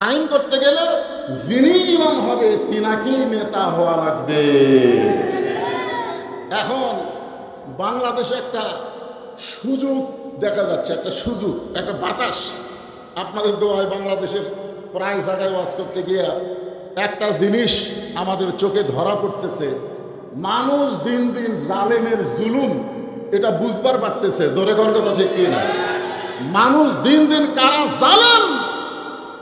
আইন করতে গেলে যিনি ইমাম হবে তিনাকেই নেতা হওয়া লাগবে। এখন বাংলাদেশে একটা সুযোগ দেখা যাচ্ছে, একটা সুযোগ, একটা বাতাস। আপনাদের দোয়ায় বাংলাদেশের প্রায় জায়গায় ওয়াজ করতে গিয়ে একটা জিনিস আমাদের চোখে ধরা পড়তেছে, মানুষ দিন দিন জালেমের জুলুম এটা বুঝবার পারতেছে। জোরে কর কথা ঠিক কি না? মানুষ দিন দিন কারা জালেম,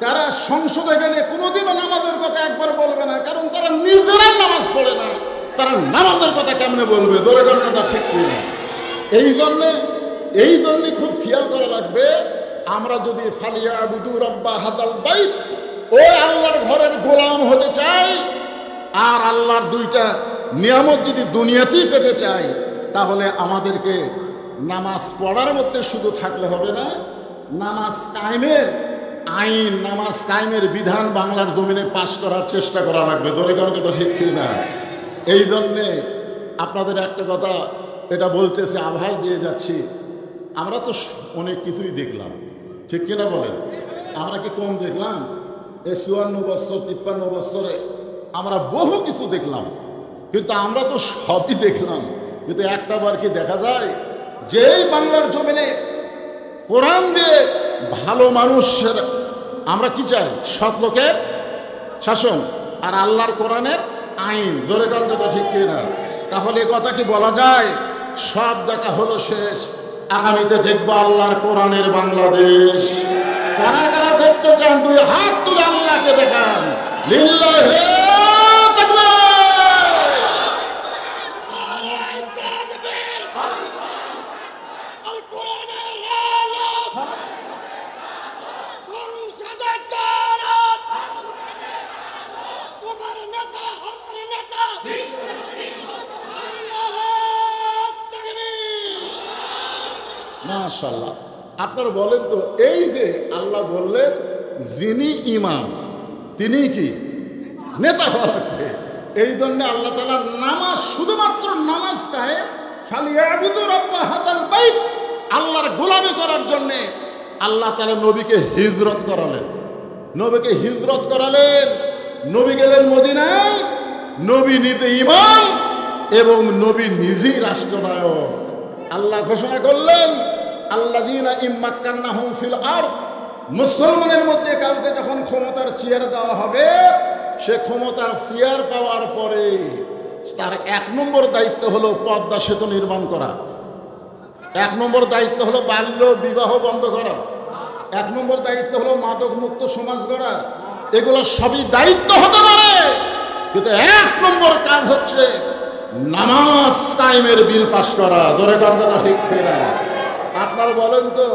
কারা সংসদে গেলে কোনোদিনও নামাজের কথা একবার বলবে না, কারণ তারা নিজেরাই নামাজ পড়ে না, তারা নামাজের কথা কেমনে বলবে? জোরে কর কথা ঠিক কি না? এই জন্যে খুব খেয়াল করা লাগবে, আমরা যদি ফালিয়াবুদু রাব্বা হাযাল বাইত, ওই আল্লাহর ঘরের গোলাম হতে চাই আর আল্লাহর দুইটা নিয়ামত যদি দুনিয়াতেই পেতে চাই, তাহলে আমাদেরকে নামাজ পড়ার মধ্যে শুধু থাকলে হবে না, নামাজ কায়েমের আইন, নামাজ কায়েমের বিধান বাংলার জমিনে পাশ করার চেষ্টা করা লাগবে। জোরে কারো কথা ঠিক কি না? এই জন্যে আপনাদের একটা কথা এটা বলতেছে, আভাস দিয়ে যাচ্ছি, আমরা তো অনেক কিছুই দেখলাম, ঠিক কিনা বলেন? আমরা কি কম দেখলাম? এই 54 বছর 53 বছরে আমরা বহু কিছু দেখলাম, কিন্তু আমরা তো সবই দেখলাম, কিন্তু একটা বার কি দেখা যায় যেই বাংলার জমিনে কোরআন দিয়ে ভালো মানুষের আমরা কি চাই? সৎ লোকের শাসন আর আল্লাহর কোরআনের আইন। জোরে কার কথা ঠিক কিনা? তাহলে এ কথা কি বলা যায় সব দেখা হলো শেষ, আগামীতে দেখবো আল্লাহর কোরআনের বাংলাদেশ? কারা কারা দেখতে চান দুই হাত তুলে আল্লাহকে দেখান। লিল্লাহি তাকবীর। মাশাআল্লাহ। আপনারা বলেন তো, এই যে আল্লাহ বললেন যিনি ইমাম তিনি কি নেতা হওয়া লাগবে, এই জন্য আল্লাহ তাআলা নামাজ, শুধুমাত্র নামাজ কায়েম, ফালিয়াবুদু রাব্বা হাযাল বাইত, আল্লাহর গোলামি করার জন্য আল্লাহ তাআলা নবীকে হিজরত করালেন। নবীকে হিজরত করালেন, নবী গেলেন মদিনায়, নবী নিজে ইমাম এবং নবী নিজেই রাষ্ট্রনায়ক। আল্লাহ ঘোষণা করলেন, আল্লাযীনা ইম্মাক্কান্নাহুম ফিল আরদ, মুসলমানের মধ্যে কাউকে যখন ক্ষমতার চেয়ার দেওয়া হবে, সে ক্ষমতার চেয়ার পাওয়ার পরে তার 1 নম্বর দায়িত্ব হলো পদ্মা সেতু নির্মাণ করা, 1 নম্বর দায়িত্ব হলো বাল্য বিবাহ বন্ধ করা, 1 নম্বর দায়িত্ব হলো মাদক মুক্ত সমাজ গড়া। এগুলো সবই দায়িত্ব হতে পারে, কিন্তু 1 নম্বর কাজ হচ্ছে নামাজ কায়েমের বিল পাশ করা। জোরে কার কথা ঠিক না? আপনারা বলেন তো,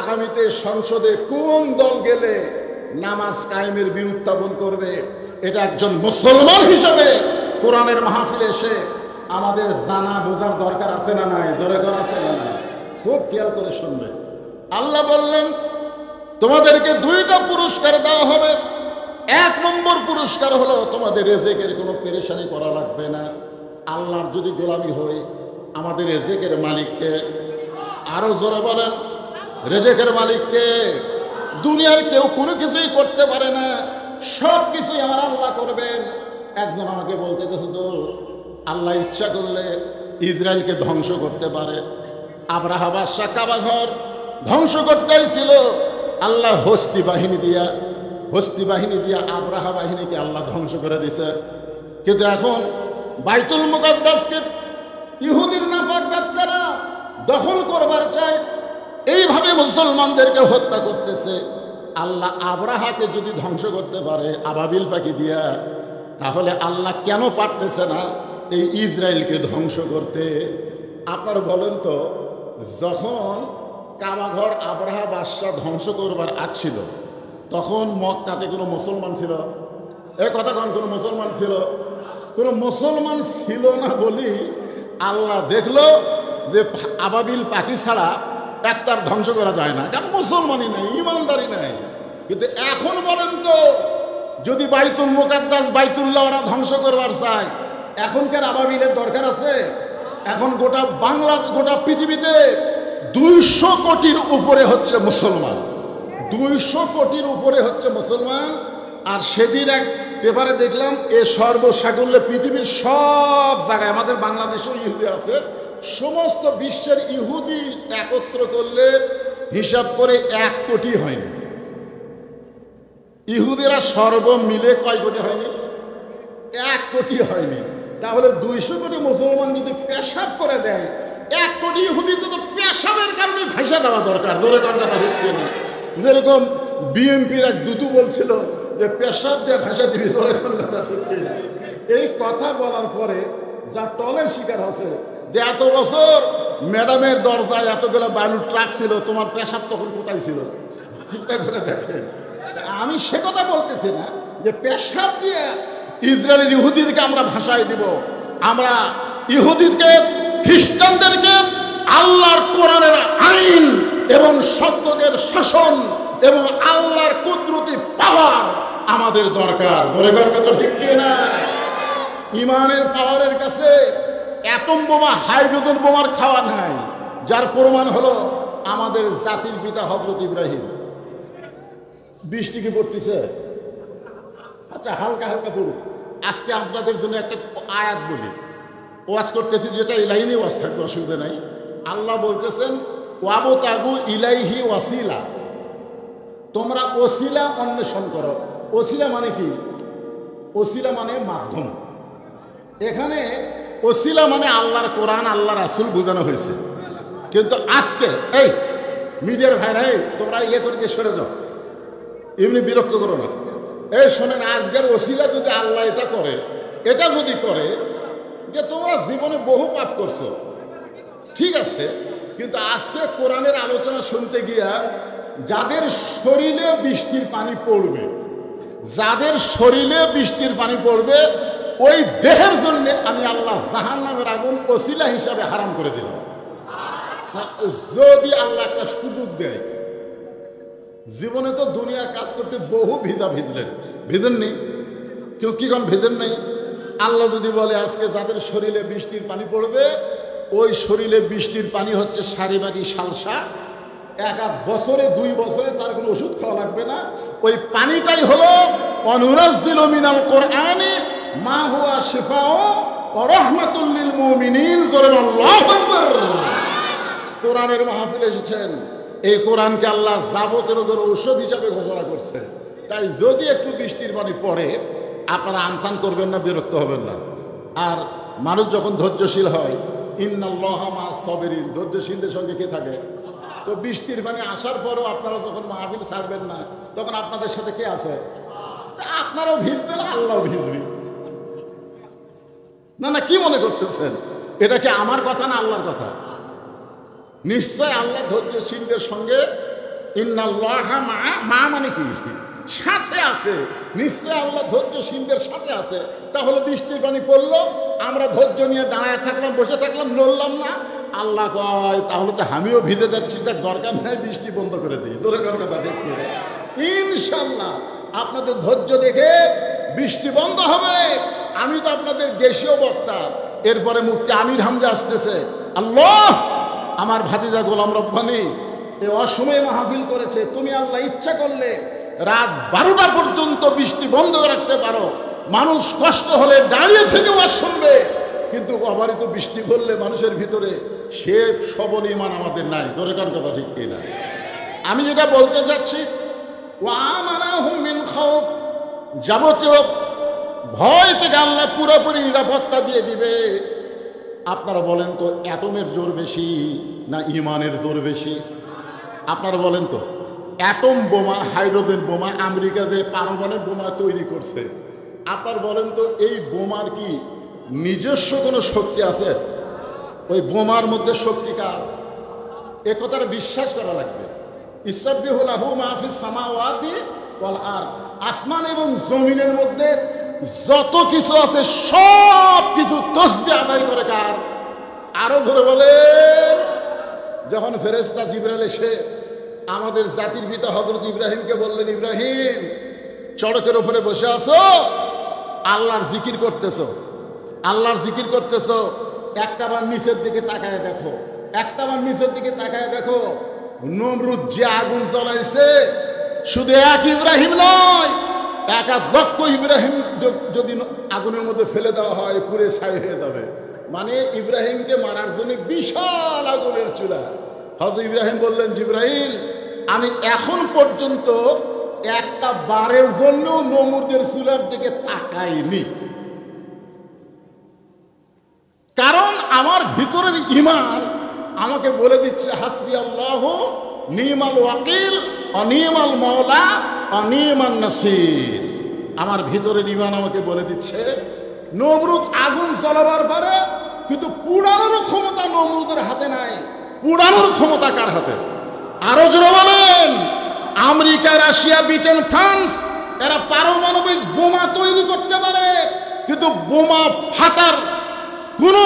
আগামীতে সংসদে কোন দল গেলে নামাজ কায়েমের বিল উত্থাপন করবে? এটা একজন মুসলমান হিসেবে কোরআনের মাহফিলে এসে আমাদের জানা বোঝার দরকার আছে না নাই? জোরে কর আছে না নাই? খুব খেয়াল করে শুনবে। আল্লাহ বললেন, তোমাদেরকে 2টা পুরস্কার দেওয়া হবে। 1 নম্বর পুরস্কার হলো তোমাদের রিজিকের কোনো পেরেশানি করা লাগবে না। আল্লাহর যদি গোলামি হই, আমাদের রিজিকের মালিককে, আরো জোরে বলেন, রিজিকের মালিককে। দুনিয়ার কেউ কোনো কিছুই করতে পারে না, সব কিছুই আমার আল্লাহ করবেন। একজন আমাকে বলতে যে হুজুর, আল্লাহ ইচ্ছা করলে ইসরায়েলকে ধ্বংস করতে পারে। আব্রাহা বাদশা কাবা ঘর ধ্বংস করতেই ছিল, আল্লাহ হস্তি বাহিনী দিয়া আব্রাহা বাহিনীকে আল্লাহ ধ্বংস করে দিছে। কিন্তু এখন বাইতুল মুকাদ্দাসকে ইহুদির নাপাক বাচ্চারা দখল করবার চায়, এইভাবে মুসলমানদেরকে হত্যা করতেছে। আল্লাহ আব্রাহাকে যদি ধ্বংস করতে পারে আবাবিল পাখি দিয়া, তাহলে আল্লাহ কেন পারতেছে না এই ইসরায়েলকে ধ্বংস করতে? আপনারা বলেন তো, যখন কাবাঘর আব্রাহা বাদশা ধ্বংস করবার আসছিল, তখন মক্কাতে কোনো মুসলমান ছিল? এ কথা কোন কোনো মুসলমান ছিল? কোনো মুসলমান ছিল না বলি আল্লাহ দেখলো যে আবাবিল পাখি ছাড়া একটার ধ্বংস করা যায় না, কারণ মুসলমানই নেই, ইমানদারি নেই। কিন্তু এখন বলেন তো, যদি বাইতুল মুকাদ্দাস বাইতুল্লাহ ওরা ধ্বংস করবার চায়, এখনকার আবাবিলের দরকার আছে? এখন গোটা বাংলা, গোটা পৃথিবীতে 200 কোটির উপরে হচ্ছে মুসলমান, 200 কোটির উপরে হচ্ছে মুসলমান। আর সেদিন এক পেপারে দেখলাম এ সর্বসাকুল্যে পৃথিবীর সব জায়গায়, আমাদের বাংলাদেশেও ইহুদি আছে, সমস্ত বিশ্বের ইহুদি একত্র করলে হিসাব করে 1 কোটি হয়নি। ইহুদিরা সর্ব মিলে কয় কোটি হয়নি? 1 কোটি হয়নি। তাহলে 200 কোটি মুসলমান যদি পেশাব করে দেয়, 1 কোটি ইহুদি তো পেশাবের কারণে ভাষা দেওয়া দরকার। ধরে কথা হচ্ছে না, যেরকম বিএনপির এক দুদু বলছিল যে পেশাব দিয়ে ভাষা দিবি, ধরে কথা ঠিক না। এই কথা বলার পরে যা টলের শিকার হচ্ছে যে এত বছর ম্যাডামের দরজায় এতগুলো বালুর ট্রাক ছিল, তোমার পেশাব তখন কোথায় ছিল? চিন্তা করে দেখেন। আমি সে কথা বলতেছি না যে পেশাব দিয়ে ইসরায়েলের ইহুদিদেরকে আমরা ভাষায় দিব। আমরা ইহুদিদেরকে, খ্রিস্টানদেরকে আল্লাহর কোরআনের আইন এবং সত্যের শাসন এবং আল্লাহর কুদরতি পাওয়ার আমাদের দরকার। ধরে কথা ঠিক না? ইমানের পাওয়ারের কাছে অ্যাটম বোমা, হাইড্রোজেন বোমার খাওয়া নাই। যার প্রমাণ হলো আমাদের জাতির পিতা হযরত ইব্রাহিম। বৃষ্টি কি পড়তেছে? আচ্ছা, হালকা হালকা পড়ুক। আজকে আপনাদের জন্য একটা আয়াত বলি, ওয়াজ করতেছি, যেটা এই লাইনে ওয়াজ থাকবে, অসুবিধা নাই। আল্লাহ বলতেছেন ওয়াবতাগু ইলাইহি ওয়াসিলা, তোমরা ওসিলা অন্বেষণ করো। ওসিলা মানে কি? ওসিলা মানে মাধ্যম। এখানে ওসিলা মানে আল্লাহর কোরআন, আল্লাহ রাসূল বোঝানো হয়েছে। কিন্তু আজকে এই মিডিয়ার ভাইরা, তোমরা ইয়ে করে দিয়ে সরে যাও, এমনি বিরক্ত করো না। এই শোনেন, আজকের ওসিলা যদি আল্লাহ এটা করে, এটা যদি করে যে তোমরা জীবনে বহু পাপ করছো, ঠিক আছে, কিন্তু আজকে কোরআনের আলোচনা শুনতে গিয়া যাদের শরীরে বৃষ্টির পানি পড়বে, যাদের শরীরে বৃষ্টির পানি পড়বে, ওই দেহের জন্য আমি আল্লাহ জাহান্নামের আগুন ওসিলা হিসাবে হারাম করে দিলাম। যদি আল্লাহ একটা সুযোগ দেয়, জীবনে তো দুনিয়ার কাজ করতে বহু ভিজলেন, ভিজেননি? কেউ কি কম ভিজেন নেই? আল্লাহ যদি বলে আজকে যাদের শরীরে বৃষ্টির পানি পড়বে, ওই শরীরে বৃষ্টির পানি হচ্ছে সারিবাদী সালসা, 1 বছরে 2 বছরে তার কোনো ওষুধ খাওয়া লাগবে না। ওই পানিটাই হলো অনুনাজ্জিলু মিনাল কোরআনি মা হুয়া শিফাউ ওয়া রাহমাতুল লিল মুমিনিন। জোরে আল্লাহু আকবার। কোরআনের মাহফিলে এসেছেন, এই কোরআনকে আল্লাহ যাবতীয় রোগের ঔষধ হিসাবে ঘোষণা করছে। তাই যদি একটু বৃষ্টির পানি পড়ে, আপনারা আনসান করবেন না, বিরক্ত হবেন না। আর মানুষ যখন ধৈর্যশীল হয়, ইন্নাল্লাহা মা'আস সাবিরিন, ধৈর্যশীলদের সঙ্গে কে থাকে? তো বৃষ্টির পানি আসার পরেও আপনারা যখন মাহফিল ছাড়বেন না, তখন আপনাদের সাথে কে আসে? আপনারাও ভিজবেন, আল্লাহও ভিজবে। না না, কি মনে করতেছেন? এটা কি আমার কথা না আল্লাহর কথা? নিশ্চয় আল্লাহ ধৈর্যশীলদের সঙ্গে, ইন্নাল্লাহা মা মানে কি? সাথে আছে। নিশ্চয় আল্লাহ ধৈর্যশীলদের সাথে আছে। তাহলে বৃষ্টির পানি পড়লো, আমরা ধৈর্য নিয়ে দাঁড়ায় থাকলাম, বসে থাকলাম, নড়লাম না। আল্লাহ কয় তাহলে তো আমিও ভিজে যাচ্ছি, তার দরকার নেই, বৃষ্টি বন্ধ করে দিই। তোর কথা ঠিক করে ইনশাল্লাহ আপনাদের ধৈর্য দেখে বৃষ্টি বন্ধ হবে। আমি তো আপনাদের দেশীয় বক্তা। এরপরে মুফতি আমির হামজা আসতেছে। আল্লাহ, আমার ভাতিজা গোলাম রব্বানী এই অসময়ে মাহফিল করেছে, তুমি আল্লাহ ইচ্ছা করলে রাত 12টা পর্যন্ত বৃষ্টি বন্ধ রাখতে পারো। মানুষ কষ্ট হলে দাঁড়িয়ে থেকে ওয়াজ শুনবে, কিন্তু অবারিত বৃষ্টি পড়লে মানুষের ভিতরে সে সবল ঈমান আমাদের নাই। তোর কথা ঠিক কিনা? আমি যেটা বলতে চাচ্ছি, ওয়া আমানাহুম মিন খাউফ, যাবতীয় ভয় থেকে আল্লাহ পুরোপুরি নিরাপত্তা দিয়ে দিবে। আপনারা বলেন তো, অ্যাটমের জোর বেশি না ইমানের জোর বেশি? আপনারা বলেন তো, অ্যাটম বোমা, হাইড্রোজেন বোমা আমেরিকা যে পারমাণবিক বোমা তৈরি করছে, আপনার বলেন তো এই বোমার কি নিজস্ব কোনো শক্তি আছে? ওই বোমার মধ্যে শক্তি কার? এ কথাটা বিশ্বাস করা লাগবে। ইসাব্বিহু লাহু মা ফিস সামাওয়াতি ওয়াল আরদ, আসমান এবং জমিনের মধ্যে যত কিছু আছে সব কিছু তাসবিহ আদায় করে কার? আরো ধরে বলে, যখন ফেরেশতা জিবরাইল এসে আমাদের জাতির পিতা হযরত ইব্রাহিমকে বললেন, ইব্রাহিম চড়কের উপরে বসে আছো, আল্লাহর জিকির করতেছো, আল্লাহর জিকির করতেছো, একটাবার নিচের দিকে তাকায় দেখো, একটাবার নিচের দিকে তাকায় দেখো, নমরুদ যে আগুন জ্বলাইছে শুধু এক ইব্রাহিম নয়, 1,00,000 ইব্রাহিম যদি আগুনের মধ্যে ফেলে দেওয়া হয় পুড়ে ছাই হয়ে যাবে। মানে ইব্রাহিমকে মারার জন্য বিশাল আগুনের চুলা। হযরত ইব্রাহিম বললেন, জিবরাইল, আমি এখন পর্যন্ত একটা বারের জন্য নমরুদের চুলার দিকে তাকাইনি, কারণ আমার ভিতরের ঈমান আমাকে বলে দিচ্ছে হাসবি আল্লাহ নিমাল ওয়াকিল অনিমাল মাওলা অনিমান নাসির। আমার ভিতরের ঈমান আমাকে বলে দিচ্ছে নমরুদ আগুন জ্বালাবার পারে, কিন্তু পুড়ানোর ক্ষমতা নমরুদের হাতে নাই। পুড়ানোর ক্ষমতা কার হাতে? আরো জোরে বলেন। আমেরিকা, রাশিয়া, ব্রিটেন, ফ্রান্স এরা পারমাণবিক বোমা তৈরি করতে পারে, কিন্তু বোমা ফাটার কোনো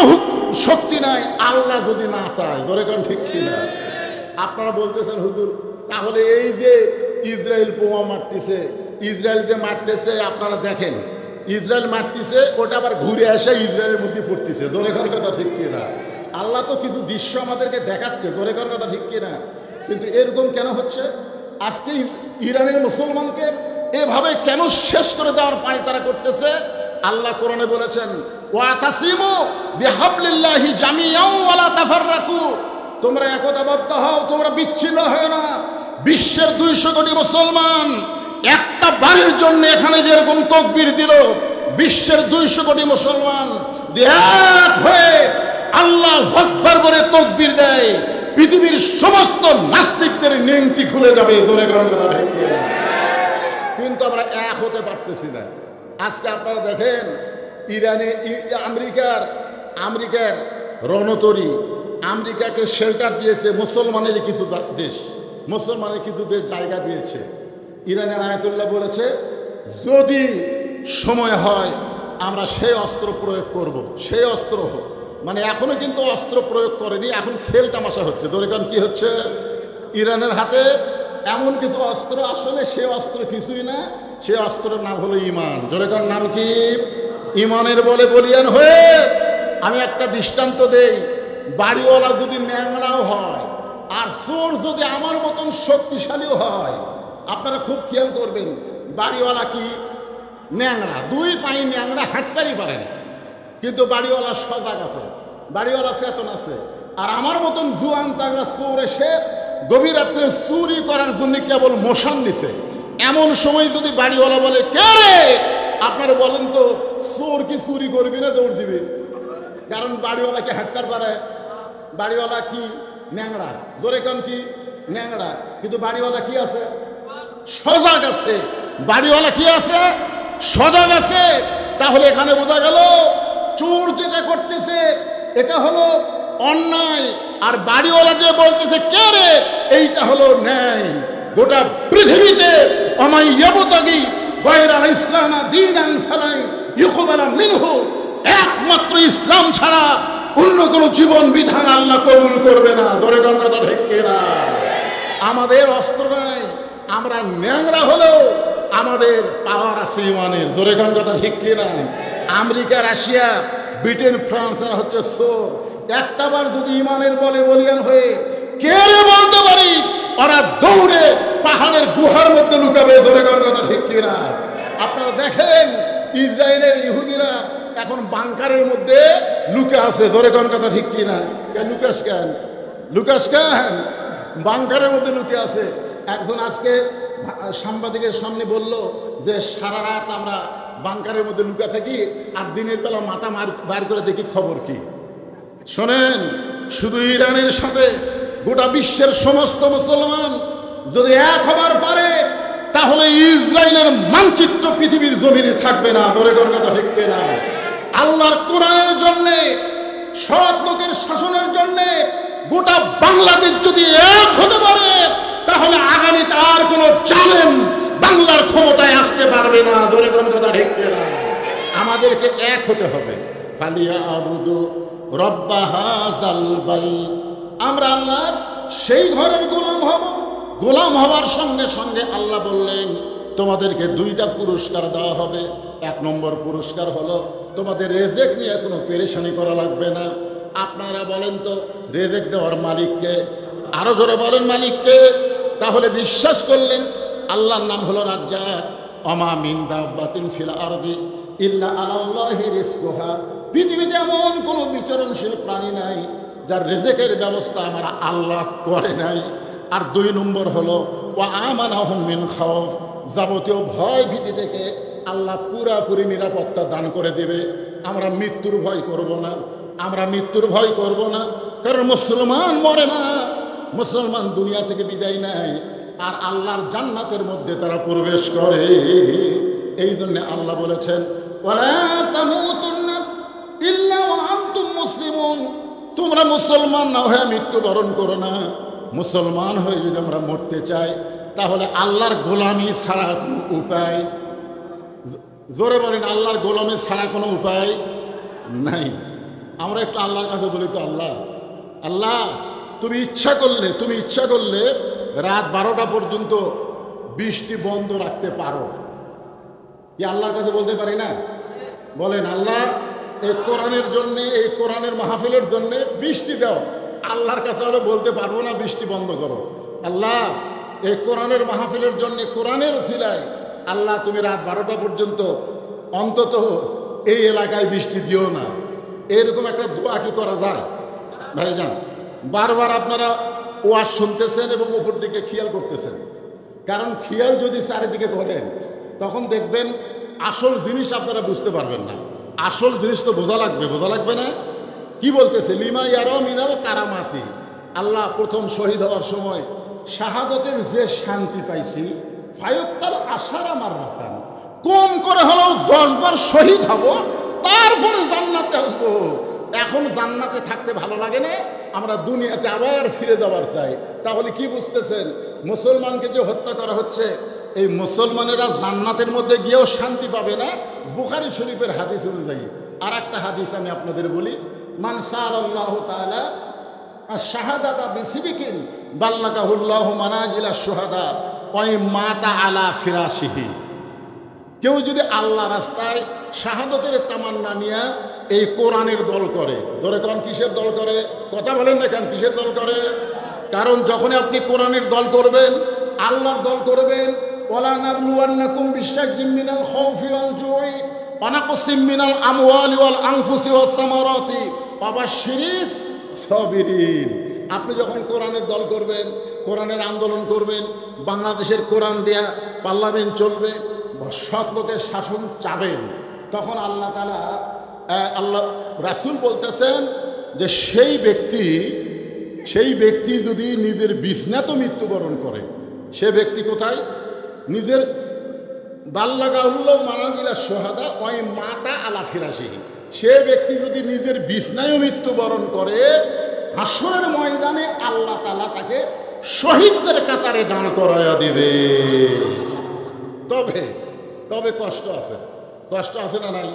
শক্তি নাই আল্লাহ যদি না চায়। ধরে কোন ঠিক কিনা? আপনারা বলতেছেন হুজুর, তাহলে এই যে ইসরায়েল বোমা মারতেছে, ইসরায়েল যে মারতেছে, আপনারা দেখেন ইসরায়েল মারতেছে, ওটা আবার ঘুরে এসে ইসরায়েলের মধ্যে পড়তেছে। ধরে কোন কথা ঠিক কিনা? আল্লাহ তো কিছু দৃশ্য আমাদেরকে দেখাচ্ছে। ধরে কোন কথা ঠিক কিনা? কিন্তু এরকম কেন হচ্ছে? আজকে ইরানের মুসলমানকে এভাবে কেন শেষ করে দেওয়ার পায় তারা করতেছে? আল্লাহ কোরআনে বলেছেন, ওয়াতাসিমু বিহাবলিল্লাহি জামিআন ওয়া লা তাফাররাকু, তোমরা একতাবদ্ধ হও, তোমরা বিচ্ছিন্ন হয় না। বিশ্বের 200 কোটি মুসলমান একটা বারের জন্য এখানে যেরকম তাকবীর দিল, বিশ্বের 200 কোটি মুসলমান এক হয়ে আল্লাহু আকবার বলে তাকবীর দেয়, পৃথিবীর সমস্ত নাস্তিকদের নেংটি খুলে যাবে। ধরে কোন কথা ঠিক কিনা? কিন্তু আমরা এক হতে পারতেছি না। আজকে আপনারা দেখেন ইরানে আমেরিকার রণতরী আমেরিকাকে শেল্টার দিয়েছে মুসলমানের কিছু দেশ, মুসলমানের কিছু দেশ জায়গা দিয়েছে। ইরানের আয়াতুল্লাহ বলেছে, যদি সময় হয় আমরা সেই অস্ত্র প্রয়োগ করব। সেই অস্ত্র মানে এখনো কিন্তু অস্ত্র প্রয়োগ করেনি, এখন খেল তামাশা হচ্ছে। দরিকান কি হচ্ছে? ইরানের হাতে এমন কিছু অস্ত্র, আসলে সে অস্ত্র কিছুই না, সে অস্ত্রের নাম হলো ঈমান। দরিকান নাম কি? ঈমানের বলে বলিয়ান হয়ে আমি একটা দৃষ্টান্ত দেই। বাড়িওয়ালা যদি ন্যাংরাও হয় আর চোর যদি আমার মতন শক্তিশালীও হয়, আপনারা খুব খেয়াল করবেন, বাড়িওয়ালা কি ন্যাংরা, 2 পায়ে ন্যাংরা, হাঁটতেই পারেন, কিন্তু বাড়িওয়ালা সজাগ আছে, বাড়িওয়ালা চেতন আছে। আর আমার মতন জুয়ান তাগড়া চোর এসে গভীর রাত্রে চুরি করার জন্য কেবল মোশন নিছে, এমন সময় যদি বাড়িওয়ালা বলে, কে রে? আপনারা বলেন তো, চোর কি চুরি করবি না দৌড় দিবি? কারণ বাড়িওয়ালাকে হাঁটতে পারে, বাড়িওয়ালা কি ন্যাংরা, ধরে কান কি ন্যাংরা, কিন্তু বাড়িওয়ালা কি আছে? সজাগ আছে। বাড়িওয়ালা কি আছে? সজাগ আছে। তাহলে এখানে বোঝা গেল চোর যেটা করতেছে এটা হলো অন্যায়, আর বাড়িওয়ালা যে বলতেছে কে রে, এইটা হলো ন্যায়। গোটা পৃথিবীতে অমাইয়াবতাগি গায়রা ইসলাম দীনান ফালাই ইউকবালা মিনহু, একমাত্র ইসলাম ছাড়া অন্য কোন জীবন বিধান আল্লাহ কবুল করবে না। ধরে কোন কথা ঠিক কিনা? আমাদের অস্ত্র নাই, আমরা ন্যাংরা হলেও আমাদের পাওয়ার আছে ঈমানের। ধরে কোন কথা ঠিক কিনা? আমেরিকা, রাশিয়া, ব্রিটেন, ফ্রান্স এরা হচ্ছে চোর। একটাবার যদি ঈমানের বলে বলিয়ান হয়ে কে রে বলতে পারি, ওরা দৌড়ে পাহাড়ের গুহার মধ্যে লুকাবে। ধরে কোন কথা ঠিক কিনা? আপনারা দেখেন ইসরায়েলের ইহুদিরা এখন বাংকারের মধ্যে লুকে আছে। ধরে কোন কথা ঠিক কিনা? লুকাস কেন? লুকাস কেন? বাংকারের মধ্যে লুকে আছে। একজন আজকে সাংবাদিকের সামনে বলল যে সারা রাত আমরা বাংকারের মধ্যে লুকা থাকি, আর দিনের বেলা মাথা বার করে দেখি খবর কি। শোনেন, শুধু ইরানের সাথে গোটা বিশ্বের সমস্ত মুসলমান যদি এক হবার পারে, তাহলে ইসরায়েলের মানচিত্র পৃথিবীর জমিনে থাকবে না। ধরে কোন কথা ঠিক কিনা? আল্লাহর কোরআনের জন্যে, সৎ লোকের শাসনের জন্যে গোটা বাংলাদেশ যদি এক হতে পারে, তাহলে আগামীতে আর কোন জালেম বাংলার ক্ষমতায় আসতে পারবে না। ধরে কোন কথা ঠিক কিনা? আমাদেরকে এক হতে হবে। ফালিয়াবুদু রব্বা হাযাল বাইত, আমরা আল্লাহর সেই ঘরের গোলাম হব। গোলাম হওয়ার সঙ্গে সঙ্গে আল্লাহ বললেন তোমাদেরকে 2টা পুরস্কার দেওয়া হবে। 1 নম্বর পুরস্কার হলো তোমাদের রেজেক নিয়ে কোনো পেরেশানি করা লাগবে না। আপনারা বলেন তো রেজেক দেওয়ার মালিককে? আরো জোরে বলেন মালিককে। তাহলে বিশ্বাস করলেন আল্লাহর নাম হলো রাজ্জাক। ওমা মিন দাব্বাতিন ফিল আরদি ইল্লা আলাল্লাহি রিজকুহা। পৃথিবীতে এমন কোনো বিচরণশীল প্রাণী নাই যার রিজেকের ব্যবস্থা আমার আল্লাহ করে নাই। আর 2 নম্বর হলো ওয়া আমানাহুম মিন খাউফ। যাবতীয় ভয় ভীতি থেকে আল্লাহ পুরাপুরি নিরাপত্তা দান করে দেবে। আমরা মৃত্যুর ভয় করব না, আমরা মৃত্যুর ভয় করব না, কারণ মুসলমান মরে না, মুসলমান দুনিয়া থেকে বিদায় নেয় আর আল্লাহর জান্নাতের মধ্যে তারা প্রবেশ করে। এই জন্য আল্লাহ বলেছেন ওয়ালা তামুতুন্না ইল্লা ওয়া আনতুম মুসলিমুন। তোমরা মুসলমান না হয়ে মৃত্যুবরণ করো না। মুসলমান হয়ে যদি আমরা মরতে চাই তাহলে আল্লাহর গোলামি ছাড়া কোনো উপায়, জোরে বলেন, আল্লাহর গোলামি ছাড়া কোনো উপায় নাই। আমরা একটু আল্লাহর কাছে বলি তো, আল্লাহ আল্লাহ তুমি ইচ্ছা করলে রাত 12টা পর্যন্ত বৃষ্টি বন্ধ রাখতে পারো। কি আল্লাহর কাছে বলতে পারি না? বলেন আল্লাহ এই কোরআনের জন্যে, এই কোরআনের মাহফিলের জন্যে বৃষ্টি দাও। আল্লাহর কাছে আমরা বলতে পারবো না বৃষ্টি বন্ধ করো? আল্লাহ এই কোরআনের মাহফিলের জন্যে, কোরআনের উসিলায় আল্লাহ তুমি রাত 12টা পর্যন্ত অন্তত এই এলাকায় বৃষ্টি দিও না। এরকম একটা দোয়া কি করা যায় ভাইজান? বারবার আপনারা ওয়াজ শুনতেছেন এবং উপর দিকে খেয়াল করতেছেন, কারণ খেয়াল যদি চারিদিকে করেন তখন দেখবেন আসল জিনিস আপনারা বুঝতে পারবেন না। আসল জিনিস তো বোঝা লাগবে না? কি বলতেছে? লিমা ইয়ারা মিনাল কারামাতি। আল্লাহ প্রথম শহীদ হওয়ার সময় শাহাদতের যে শান্তি পাইছি, ফায়ুক্তাল আশারা মাররাতান, কম করে হলেও 10 বার শহীদ হব, তারপরে জান্নাতে আসবো। এখন জান্নাতে থাকতে ভালো লাগে না, আমরা দুনিয়াতে আবার ফিরে যাবার চাই। তাহলে কি বুঝতেছেন? মুসলমানকে যে হত্যা করা হচ্ছে, এই মুসলমানেরা জান্নাতের মধ্যে গিয়েও শান্তি পাবে না। বুখারী শরীফের হাদিস অনুযায়ী আর একটা হাদিস আমি আপনাদের বলি, মান সাআলাল্লাহু তাআলা আশ-শাহাদাতা বিসিদিকিন বাল্লাগাহুল্লাহু মানাজিলা শুহাদা ওয়া মাতা আলা ফিরাশিহি। কেউ যদি আল্লাহ রাস্তায় শাহাদতের তামান্না নিয়ে এই কোরআনের দল করে, ধরে কোন কিসের দল করে? কথা বলেন না কেন, কিসের দল করে? কারণ যখন আপনি কোরআনের দল করবেন, আল্লাহর দল করবেন, ওয়ালা নাবলুওয়ান্নাকুম বিশাইইম মিনাল খাউফি ওয়াল জুই ওয়া নাকসিম মিনাল আমওয়ালি ওয়াল আনফুসি ওয়াস সামারাতি ওয়া বাশশিরিস সাবিরিন। আপনি যখন কোরআনের দল করবেন, কোরআনের আন্দোলন করবেন, বাংলাদেশের কোরআন দেয়া পার্লামেন্ট চলবে, সৎ লোকের শাসন চাবেন, তখন আল্লাহ তাআলা, আল্লাহ রাসূল বলতেছেন যে সেই ব্যক্তি যদি নিজের বিছনাতে মৃত্যুবরণ করে, সে ব্যক্তি কোথায়? নিজের বাল্লাগাহুল্লাহু মানাজিলা শুহাদা ওয়া মাতা আলা ফিরাশিহি। সে ব্যক্তি যদি নিজের বিছনায় মৃত্যুবরণ করে, হাসরের ময়দানে আল্লাহ তাআলা তাকে শহীদদের কাতারে দাঁড় করায়া দিবে। তবে কষ্ট আছে না নাই?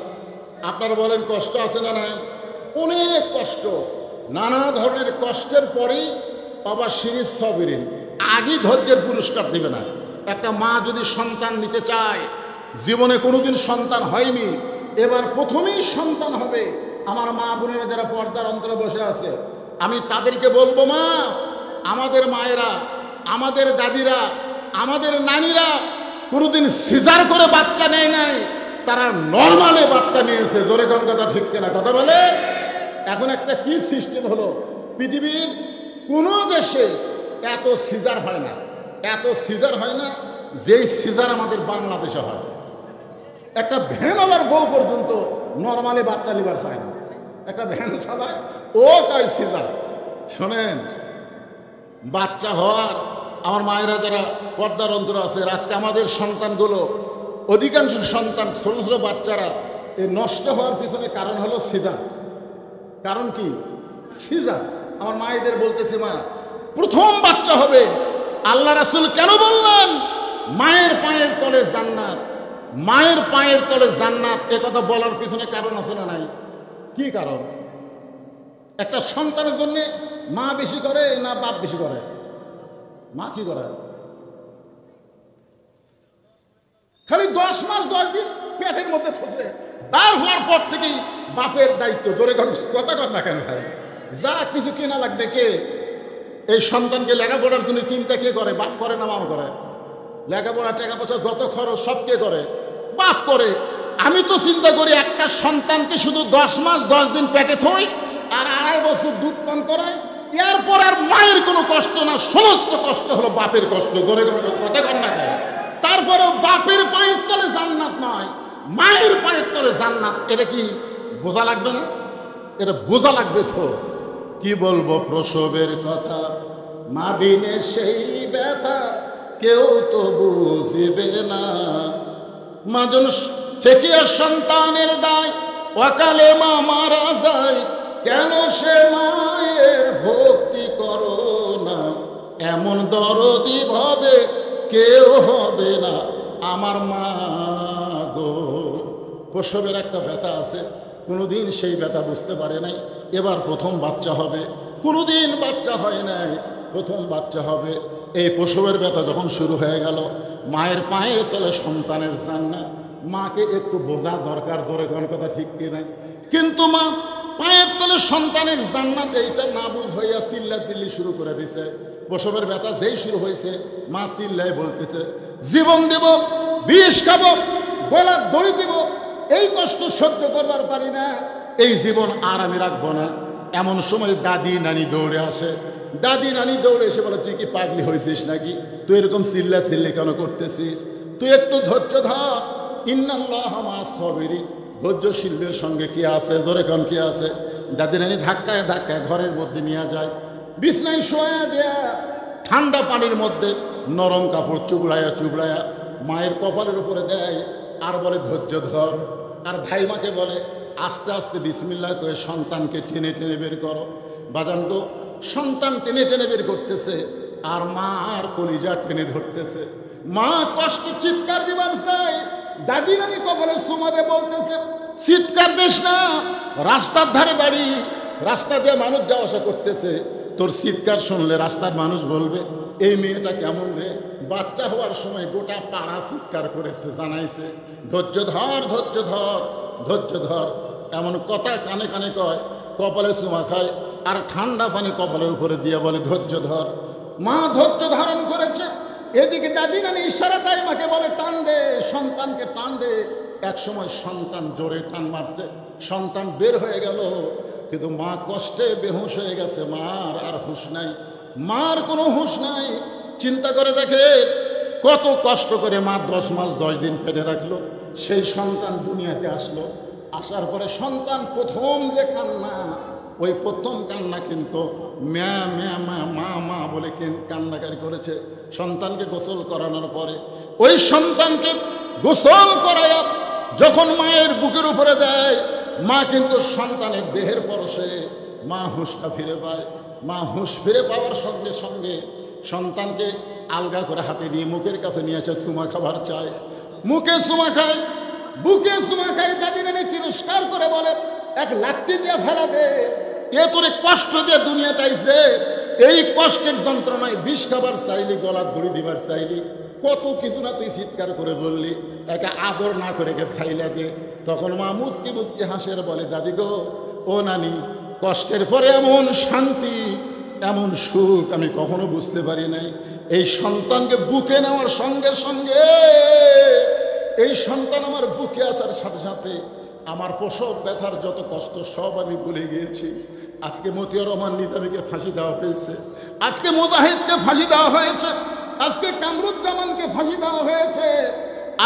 আপনারা বলেন কষ্ট আছে না নাই? অনেক কষ্ট, নানা ধরনের কষ্টের পরেই আবার শিরিস সাবিরিন, আগে ধৈর্যের পুরস্কার দিবে না। একটা মা যদি সন্তান নিতে চায়, জীবনে কোনোদিন সন্তান হয়নি, এবার প্রথমেই সন্তান হবে, আমার মা বোনেরা যারা পর্দার অন্তরে বসে আছে, আমি তাদেরকে বলবো, মা, আমাদের মায়েরা, আমাদের দাদিরা, আমাদের নানিরা কোনোদিন সিজার করে বাচ্চা নেয় নাই, তারা নর্মালে বাচ্চা নিয়েছে। জোরে কোন কথা ঠিক কিনা? কথা বলে। এখন একটা কি সিস্টেম হলো, পৃথিবীর কোনো দেশে এত সিজার হয় না, যেই সিজার আমাদের বাংলাদেশে হয়। একটা ভ্যানওয়ালার বউ পর্যন্ত নর্মালি বাচ্চা লিবার চায় না, একটা ভ্যান চালায়, ও কয় সিজার। শোনেন, বাচ্চা হওয়ার, আমার মায়েরা যারা পর্দার অন্তর আছে, আজকে আমাদের সন্তানগুলো, অধিকাংশ সন্তান, ছোট ছোট বাচ্চারা এই নষ্ট হওয়ার পিছনে কারণ হলো সিজার। কারণ কি? সিজার। আমার মায়েদের বলতেছে, মা, প্রথম বাচ্চা হবে, আল্লাহ রাসূল কেন বললেন মায়ের পায়ের তলে জান্নাত, মায়ের পায়ের তলে জান্নাত? এ কথা বলার পিছনে কারণ আছে না নাই? কি কারণ? একটা সন্তানের জন্য মা বেশি করে না বাপ বেশি করে? মা কি করে? খালি 10 মাস 10 দিন পেটের মধ্যে থাকে, তার হওয়ার পর থেকেই বাপের দায়িত্ব। জোরে কথা কর না কেন ভাই? যা কিছু কেনা লাগবে কে? এই সন্তানকে লেখাপড়ার জন্য চিন্তা কে করে? বাপ করে না মামা করে? লেখাপড়া টাকা পয়সা যত খরচ সব কে করে? বাপ করে। আমি তো চিন্তা করি একটা সন্তানকে শুধু 10 মাস 10 দিন পেটে থই আর 2.5 বছর দুধ পান করাই, এরপর আর মায়ের কোনো কষ্ট না, সমস্ত কষ্ট হলো বাপের কষ্ট। ধরে কথা কর না কেন? তারপরেও বাপের পায়ের তলে জান্নাত নয়, মায়ের পায়ের তলে জান্নাত। এটা কি বোঝা লাগবে না? এটা বোঝা লাগবে তো। কি বলবো প্রসবের কথা, মা বিনে সেই ব্যথা কেউ তো বুঝবে না। মাজন থেকে সন্তানের দায়, অকালে মা মারা যায়, কেন সে মায়ের ভক্তি করো না। এমন দরদি ভাবে কেউ হবে না আমার মা গো। প্রসবের একটা ব্যথা আছে, কোনোদিন সেই ব্যথা বুঝতে পারে নাই। এবার প্রথম বাচ্চা হবে, কোনোদিন বাচ্চা হয় নাই, প্রথম বাচ্চা হবে। এই প্রসবের ব্যথা যখন শুরু হয়ে গেল, মায়ের পায়ের তলে সন্তানের জান্নাত। মাকে একটু বোঝা দরকার, ধরে কোন কথা ঠিক কি নাই? কিন্তু মা পায়ের তলে সন্তানের জান্নাত এইটা না বুঝ হইয়া চিল্লাচিল্লি শুরু করে দিছে। প্রসবের ব্যথা যেই শুরু হয়েছে, মা চিল্লাই বলতেছে, জীবন দেব, বিষ খাবো, গলা দড়ি দেব, এই কষ্ট সহ্য করবার পারি না, এই জীবন আর আমি রাখবো না। এমন সময় দাদি নানি দৌড়ে আসে। দাদি নানি দৌড়ে এসে বলে, তুই কি পাগলি হয়েছিস নাকি? তুই এরকম চিল্লা চিল্লি কেন করতেছিস? তুই একটু ধৈর্য ধর। ইন্নাল্লাহ মা'আস সাবিরিন, ধৈর্যশীলদের সঙ্গে কি আছে? জোরে কোন কি আছে? দাদি নানি ধাক্কায় ধাক্কায় ঘরের মধ্যে নিয়ে যায়, বিছনায় শোয়া দেয়া, ঠান্ডা পানির মধ্যে নরম কাপড় চুবড়ায়া চুবড়ায়া মায়ের কপালের উপরে দেয়, আর বলে ধৈর্য ধর। আর ধাইমাকে বলে, আস্তে আস্তে বিসমিল্লাহ করে সন্তানকে টেনে টেনে বের করো। বাজান গো, সন্তান টেনে টেনে বের করতেছে, আর মা আর কলিজা টেনে ধরতেছে। মা কষ্ট চিৎকার দিবার চাই, দাদি নানি কপালে সুমারে বলতেছে, চিৎকার দিস না, রাস্তার ধারে বাড়ি, রাস্তা দিয়ে মানুষ যাওয়া আসা করতেছে, তোর চিৎকার শুনলে রাস্তার মানুষ বলবে এই মেয়েটা কেমন রে। বাচ্চা হওয়ার সময় গোটা পাড়া চিৎকার করেছে, জানাইছে ধৈর্য ধর, ধৈর্য ধর, ধৈর্য ধর। এমন কথা কানে কানে কয়, কপালে চুমা খায়, আর ঠান্ডা পানি কপালের উপরে দিয়ে বলে ধৈর্য ধর। মা ধৈর্য ধারণ করেছে। এদিকে দাদি নানি ইশারা তাই মাকে বলে, টান দে, সন্তানকে টান দে। এক সময় সন্তান জোরে টান মারছে, সন্তান বের হয়ে গেল, কিন্তু মা কষ্টে বেহুশ হয়ে গেছে। মার আর হুঁশ নাই, মার কোনো হুঁশ নাই। চিন্তা করে দেখে কত কষ্ট করে মা 10 মাস 10 দিন পেটে রাখলো, সেই সন্তান দুনিয়াতে আসলো। আসার পরে সন্তান প্রথম যে কান্না, ওই প্রথম কান্না কিন্তু ম্যা ম্যা মা মা মা বলে কান্নাকারি করেছে। সন্তানকে গোসল করানোর পরে ওই সন্তানকে গোসল করায়া যখন মায়ের বুকের উপরে দেয়, মা কিন্তু সন্তানের দেহের পরশে মা হুঁশটা ফিরে পায়। মা হুঁশ ফিরে পাওয়ার সঙ্গে সঙ্গে সন্তানকে আলগা করে হাতে নিয়ে মুখের কাছে নিয়ে এসে চুমা খাবার চায়। মুখে চুমা খায়, বুকে চুমা খায়। দাদি নানি তিরস্কার করে বলে, এক লাত্তি দিয়ে ফেলা দে, এ তোরে কষ্ট দিয়ে দুনিয়াতে আইছে, এই কষ্টের যন্ত্রণায় বিষ খাবার চাইলি, গলার দড়ি দিবার চাইলি, কত কিছু না তুই চিৎকার করে বললি, একে আদর না করে কে ফাইলা দে। তখন মা মুচকি মুচকি হাসের বলে, দাদি গো, ও নানি, কষ্টের পরে এমন শান্তি, এমন সুখ আমি কখনো বুঝতে পারি নাই। এই সন্তানকে বুকে নেওয়ার সঙ্গে সঙ্গে, এই সন্তান আমার বুকে আসার সাথে সাথে আমার প্রসব ব্যথার যত কষ্ট সব আমি ভুলে গিয়েছি। আজকে মতিউর রহমান নিজামীকে ফাঁসি দেওয়া হয়েছে, আজকে মুজাহিদকে ফাঁসি দেওয়া হয়েছে, আজকে কামরুজ্জামানকে ফাঁসি দেওয়া হয়েছে,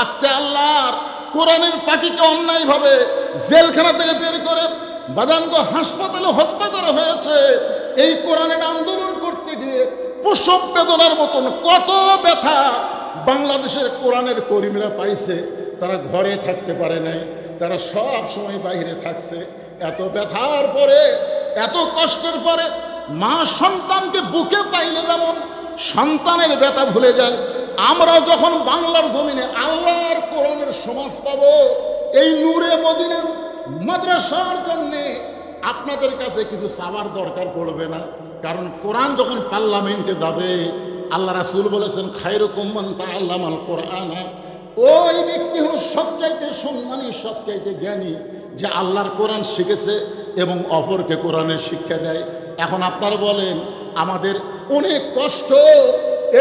আজকে আল্লাহর কোরআনের পাখিকে অন্যায়ভাবে জেলখানা থেকে বের করে বাদানগো হাসপাতালে হত্যা করা হয়েছে। এই কোরআনের আন্দোলন করতে গিয়ে প্রসব বেদনার মতন কত ব্যথা বাংলাদেশের কোরআনের কর্মীরা পাইছে। তারা ঘরে থাকতে পারে নাই, তারা সব সময় বাইরে থাকছে। এত ব্যথার পরে, এত কষ্টের পরে মা সন্তানকে বুকে পাইলে যেমন সন্তানের ব্যথা ভুলে যায়, আমরা যখন বাংলার জমিনে আল্লাহর কোরআনের সমাজ পাব, এই নূরে মদিনা মাদ্রাসার জন্যে আপনাদের কাছে কিছু চাওয়ার দরকার পড়বে না। কারণ কোরআন যখন পার্লামেন্টে যাবে, আল্লাহ রাসূল বলেছেন, খায়রুকুম মান তাআল্লামাল কোরআন, ওই ব্যক্তি হল সবচাইতে সম্মানী, সবচাইতে জ্ঞানী, যে আল্লাহর কোরআন শিখেছে এবং অপরকে কোরআনের শিক্ষা দেয়। এখন আপনারা বলেন, আমাদের অনেক কষ্ট,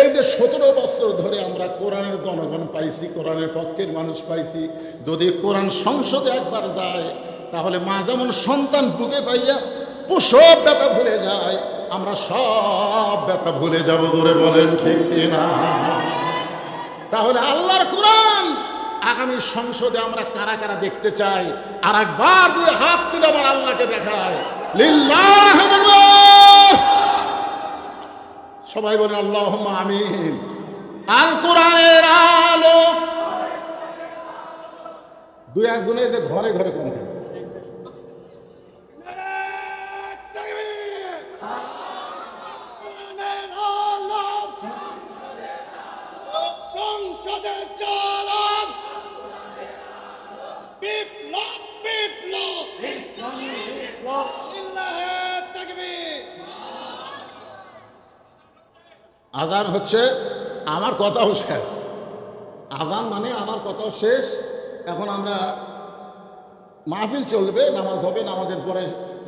এই যে 17 বছর ধরে আমরা কোরআনের জনগণ পাইছি, কোরআনের পক্ষের মানুষ পাইছি, যদি কোরআন সংসদে একবার যায় তাহলে মা যেমন সন্তান বুকে পাইয়া প্রসব ব্যথা ভুলে যায়, আমরা সব ব্যথা ভুলে যাব। ধরে বলেন ঠিক কিনা? তাহলে আল্লাহর কোরআন আগামী সংসদে আমরা কারা কারা দেখতে চাই? আর একবার দুই হাত তুলে আমার আল্লাহকে দেখায়, লিল্লাহ আকবার। সবাই বলেন আল্লাহুম্মা আমিন। আল কোরআনের আলো। দুই একজনে যে ঘরে ঘরে কোন সংসদে চালান বিপ্লব, বিপ্লব, ইসলামী বিপ্লব, লিল্লাহে তাকবীর। আজান হচ্ছে, আমার কথাও শেষ। আজান মানে আমার কথাও শেষ। এখন আমরা মাহফিল চলবে, নামাজ হবে, নামাজের পরে